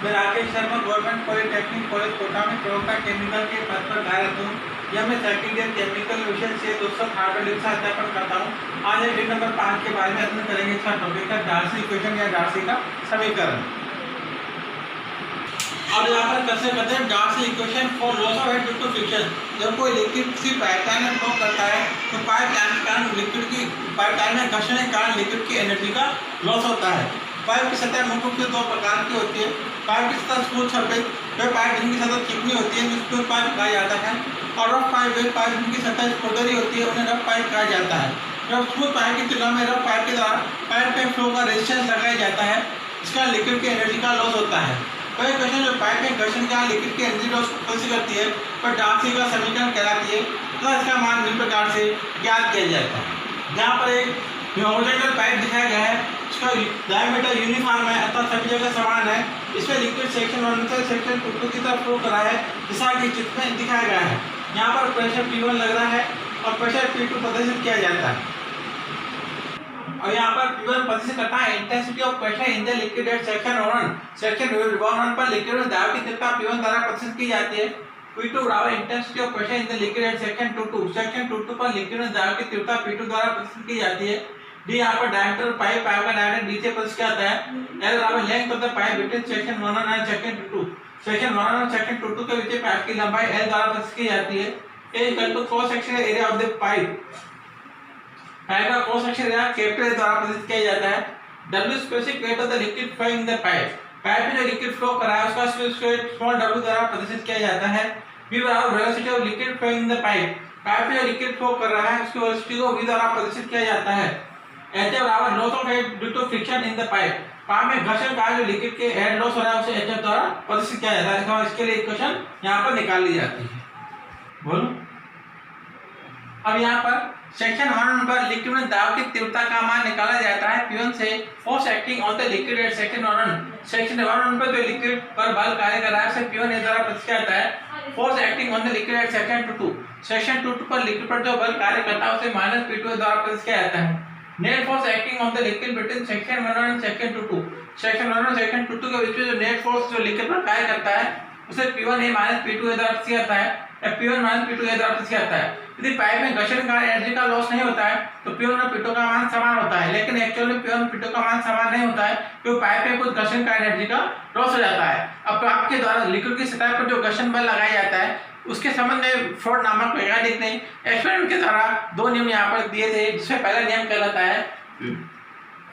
मैं Rakesh Sharma government polytechnic college Kota में प्रवक्ता केमिकल के पद पर कार्यरत हूँ। यह मैं सेकंड ईयर केमिकल विषय से 200 हार्डवेयर का अध्यापन करता हूँ। आज हम यूनिट नंबर 5 के बारे में अध्ययन करेंगे। इसका टॉपिक है डार्सी इक्वेशन या डार्सी का समीकरण। और यहाँ पर कैसे करते हैं Darcy equation for loss of head due to friction. जब कोई लिक्विड किसी पाइपलाइन में फ्लो करता है तो पाइपलाइन के कारण लिक्विड की पाइपलाइन में घर्षण के कारण लिक्विड की एनर्जी का लॉस होता है। पाइप की सतह मुख्य रूप से दो प्रकार की होती है। पाइप की सतह स्मूथ सरफेस वह पाइप जिनकी सतह चिकनी होती है जिसको पाइप कहा जाता है, और रफ पाइप वे पाइप जिनकी सतह खुरदरी होती है उन्हें रफ पाइप कहा जाता है। जब स्मूथ पाइप की तुलना में रफ पाइप के द्वारा पाइप में फ्लो का रेजिस्टेंस लगाया जाता है, इसका लिक्विड की एनर्जी का लॉस होता है। वह क्वेश्चन जो पाइप में घर्षण का लिक्विड की एनर्जी लॉस को कैसे करती है वह डार्सी का समीकरण कहलाती है तथा इसका मान निम्न प्रकार से ज्ञात किया जाता है। यहाँ पर एक हॉरिजॉन्टल पाइप दिखाया गया है, इसका डायमीटर यूनिफॉर्म है अर्थात सभी जगह समान है। इसमें लिक्विड सेक्शन 1 से सेक्शन 2 की तरफ फ्लो कर रहा है जैसा कि चित्र में दिखाया गया है। यहाँ पर प्रेशर P1 लग रहा है और प्रेशर P2 प्रदर्शित किया जाता है। और यहाँ पर P1 प्रदर्शित करता है intensity of pressure in the liquid at section 1। Section 1 पर लिक्विड में दाब की तीव्रता P1 द्वारा प्रदर्शित की जाती है। P2 बराबर intensity of pressure in the liquid at section 2। Section 2 पर लिक्विड में दाब की तीव्रता P2 द्वारा प्रदर्शित की जाती है। डी यहाँ पर डायमीटर पाइप का डायमीटर डी से प्रदर्शित किया जाता है। एल बराबर length of the pipe between section 1 and section 2। Section 1 और सेक्शन 2 के बीच पाइप की लंबाई एल द्वारा प्रदर्शित की जाती है। A equal to cross sectional area of the pipe. Pipe का cross sectional area capital A द्वारा प्रदर्शित किया जाता है। W specific weight of the liquid flow in the pipe. Pipe में जो लिक्विड फ्लो कर रहा है उसका स्पेसिफिक वेट स्मॉल w द्वारा प्रदर्शित किया जाता है। v बराबर velocity of liquid flow in the pipe. Pipe में जो लिक्विड फ्लो कर रहा है उसकी वेलोसिटी को v द्वारा प्रदर्शित किया जाता है। H बराबर loss of head due to friction in the pipe. Pipe में घर्षण का जो लिक्विड के हेड लॉस हो रहा है उसे H द्वारा प्रदर्शित किया जाता है। इसके लिए इक्वेशन यहाँ पर निकाल ली जाती है। बोलो अब यहाँ पर सेक्शन 1 पर लिक्विड में दाब की तीव्रता का मान निकाला जाता है P1 से force acting on the liquid at section 1। Section 1 पर जो लिक्विड पर बल कार्य कर रहा है उसे P1 द्वारा प्रदर्शित किया जाता है। Force acting on the liquid at section 2। Section 2 पर लिक्विड पर जो बल कार्य करता है उसे -P2 द्वारा प्रदर्शित किया जाता है। Net force acting on the liquid between section 1 and section 2। Section 1 और सेक्शन 2 के बीच में जो नेट फोर्स जो लिक्विड पर कार्य करता है उसे P1A -P2A द्वारा प्रदर्शित किया जाता है या P1 -P2A द्वारा प्रदर्शित किया जाता है। यदि पाइप में घर्षण के कारण एनर्जी का लॉस नहीं होता है तो P1 और P2 का मान समान होता है, लेकिन एक्चुअल में P1 और P2 का मान समान नहीं होता है क्योंकि पाइप में कुछ घर्षण का एनर्जी का लॉस हो जाता है। अब आपके द्वारा लिक्विड की सतह पर जो घर्षण बल लगाया जाता है उसके संबंध में फ्रॉड नामक वैज्ञानिक ने एक्सपेरिमेंट के द्वारा दो नियम यहाँ पर दिए थे, जिसमें पहला नियम कहलाता है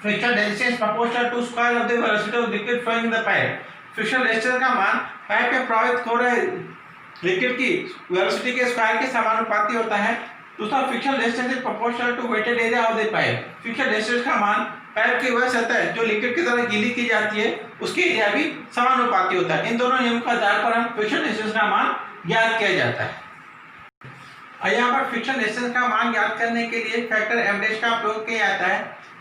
friction resistance proportional to square of the velocity of liquid flowing in the pipe. Friction resistance का मान पाइप में प्रवाहित हो रहे लिक्विड की वेलोसिटी के स्क्वायर के समानुपाती होता है। दूसरा friction resistance is proportional to wetted area of the pipe. Friction resistance का मान पाइप की वह सतह जो लिक्विड की द्वारा गीली की जाती है उसके एरिया भी समानुपाती होता है। इन दोनों नियमों के आधार पर हम फ्रिक्शन रेजिस्टेंस का मान ज्ञात किया जाता है। और यहाँ पर फ्रिक्शन रेजिस्टेंस का मान ज्ञात करने के लिए फैक्टर एफ' का प्रयोग किया जाता है।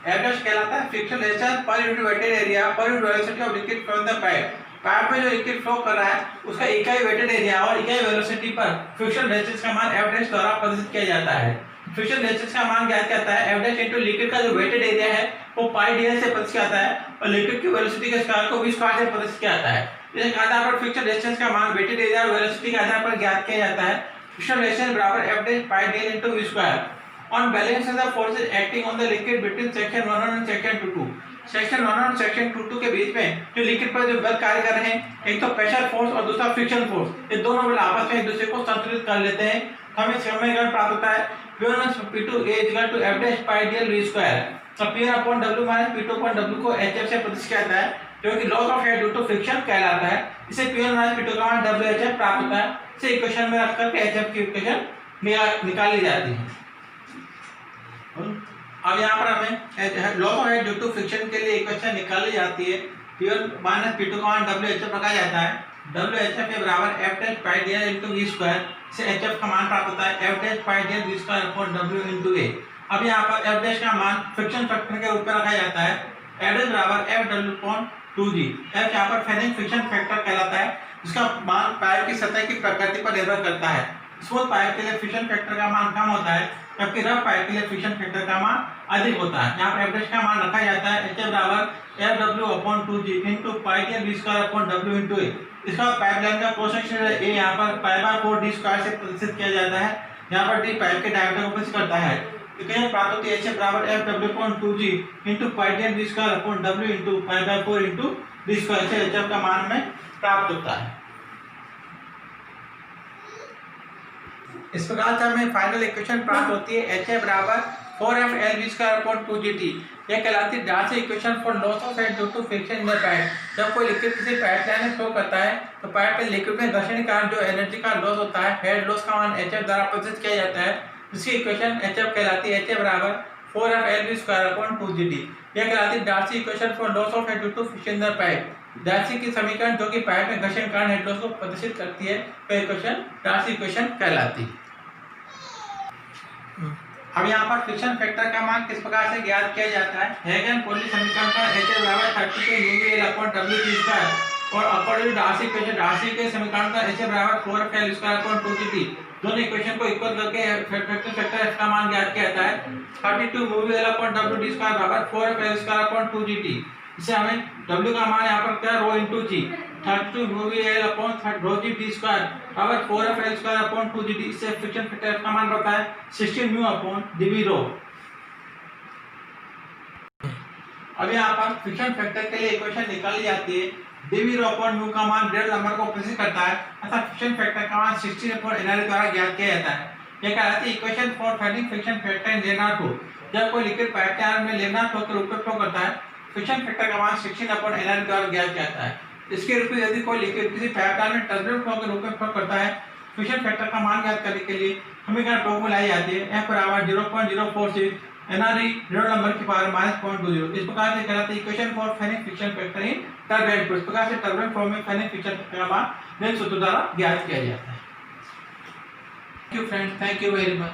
एफ' कहलाता है friction resistance per unit wetted area per unit velocity of liquid flow in the pipe. Pipe में जो लिक्विड फ्लो कर रहा है उसका इकाई वेटेड एरिया और इकाई वेलोसिटी पर फ्रिक्शन रेजिस्टेंस का मान एफ' द्वारा प्रदर्शित किया जाता है। फ्रिक्शन रेजिस्टेंस का मान ज्ञात करता है एफ' इनटू लिक्विड का जो वेटेड एरिया है वो πdl से प्रदर्शित किया जाता है और लिक्विड की वेलोसिटी के स्क्वायर को v स्क्वायर से प्रदर्शित किया जाता है। इसके आधार पर फ्रिक्शन रेजिस्टेंस का मान वेटेड एरिया और वेलोसिटी के आधार पर ज्ञात किया जाता है। फ्रिक्शन रेजिस्टेंस बराबर f' πdl into v square. On balance the forces acting on the liquid between section 1 and section 2। Section 1 और सेक्शन 2 के बीच में जो लिक्विड पर जो बल कार्य कर रहे हैं, एक तो प्रेशर फोर्स और दूसरा फ्रिक्शन फोर्स, ये दोनों बल आपस में एक दूसरे को संतुलित कर लेते हैं। हमें समीकरण प्राप्त होता है P1 P2 = f' πdl v square. तो P1/W - P2/W को hf से प्रदर्शित किया जाता है जो कि loss of head due to friction कहलाता है। इसे P1 - P2 का मान WHF प्राप्त होता है। इसे इक्वेशन में रख करके hf की इक्वेशन निकाली जाती है। अब यहाँ पर हमें loss of head due to friction के लिए इक्वेशन निकाली जाती है। P1 - P2 का मान WHF रखा जाता है। WHF के बराबर f' πdl into v square से hf का मान प्राप्त होता है f' πdl v square upon w into a। अब यहाँ पर f' का मान फ्रिक्शन फैक्टर के रूप में रखा जाता है। f' बराबर f अपॉन 2g। f यहाँ पर फेनिंग फ्रिक्शन फैक्टर कहलाता है जिसका मान पाइप की सतह की प्रकृति पर निर्भर करता है। स्मूथ पाइप के लिए फ्रिक्शन फैक्टर का मान कम होता है, जबकि रफ पाइप के लिए फ्रिक्शन फैक्टर का मान अधिक होता है। यहाँ पर एवरेज का मान रखा जाता है H बराबर Fw/2G into pi T B square upon W into A। इसका पाइपलाइन का क्रॉस सेक्शन ए यहाँ पर पाई/4 D स्क्वायर से प्रदर्शित किया जाता है। यहाँ पर D पाइप के डायमीटर को प्रदर्शित करता है। तो कहीं प्राप्त होती है H बराबर Fw/2G into pi T B square upon W into पाई/4 into D स्क्वायर से H का मान में प्राप्त होता है। इस प्रकार से हमें फाइनल इक्वेशन प्राप्त होती है H बराबर 4FLV²/2GT। यह कहलाती है Darcy equation for loss of head due to friction in the pipe. जब कोई लिक्विड किसी पाइपलाइन में फ्लो करता है तो पाइप में लिक्विड में घर्षण के कारण जो एनर्जी का लॉस होता है, हेड लॉस का मान HF द्वारा प्रदर्शित किया जाता है, जिसकी इक्वेशन HF कहलाती है H बराबर 4FLV²/2GT। यह कहलाती है Darcy equation for loss of head due to friction in the pipe. Darcy की समीकरण जो कि पाइप में घर्षण के कारण हेड लॉस को प्रदर्शित करती है, वह इक्वेशन डार्सी इक्वेशन कहलाती है। अब यहाँ पर फ्रिक्शन फैक्टर का मान किस प्रकार से ज्ञात किया जाता है। हेगन-कोहली समीकरण का H बराबर 32 और अकॉर्डिंग डार्सी इक्वेशन, डार्सी के समीकरण का H बराबर 4FL²/2GT। दोनों इक्वेशन को इक्वल करके फैक्टर F का मान ज्ञात किया जाता है। 32 बराबर 4FL²/2GT। इसे हमें W का मान यहाँ पर क्या रो इंटू जी 32 बराबर 4FL²/2GT। इससे फ्रिक्शन फैक्टर का मान पता है 16 μ/dV रो। अब यहाँ पर फ्रिक्शन फैक्टर के लिए इक्वेशन निकाली जाती है। dV रो अपॉन म्यू का मान ग्रेड नंबर को प्रदर्शित करता है अर्थात फ्रिक्शन फैक्टर का मान 16/NR द्वारा ज्ञात किया जाता है। यह कहलाती है equation for finding friction factor in laminar flow. जब कोई लिक्विड पाइपलाइन में लेमनार्ड फ्लो के रूप में फ्लो करता है, फ्रिक्शन फैक्टर का मान 16/NR द्वारा ज्ञात किया जाता है। इसके विपरीत यदि कोई लिक्विड किसी पाइपलाइन में टर्बुलेंट फ्लो के रूप में फ्लो करता है, फ्रिक्शन फैक्टर का मान ज्ञात करने के लिए समीकरण फॉर्मूला लाई जाती है F बराबर 0.046 NRE ऋण नंबर की पावर -0.20। इस प्रकार से कहलाती है equation for finding friction factor in turbulent flow. इस प्रकार से टर्बुलेंट फ्लो में फाइंडिंग फ्रिक्शन फैक्टर का मान निम्न सूत्र द्वारा ज्ञात किया जाता है। Thank you friends, thank you very much.